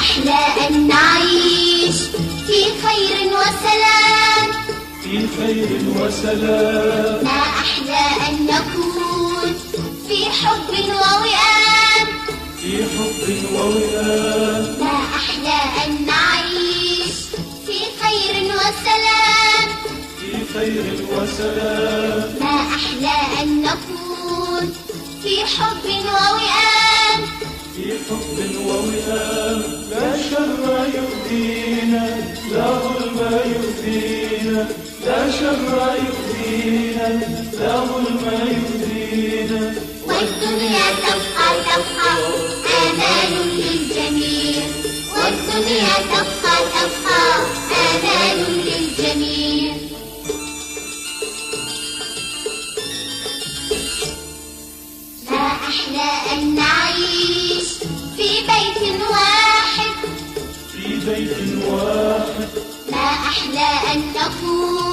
أحلى أن نعيش في خير وسلام، في خير وسلام. ما أحلى أن نكون في حب ووئام، في حب ووئام. ما أحلى أن نعيش في خير وسلام، في خير وسلام. ما أحلى أن نكون في حب ووئام، في حب ووئام. لا شر يؤذينا، لا ظلم يؤذينا، لا شر يؤذينا، لا ظلم يؤذينا. والدنيا تبقى آمان للجميع، والدنيا تبقى آمان للجميع. ما أحلى أن نعيش في بيت واحد، في بيت واحد. ما أحلى أن نكون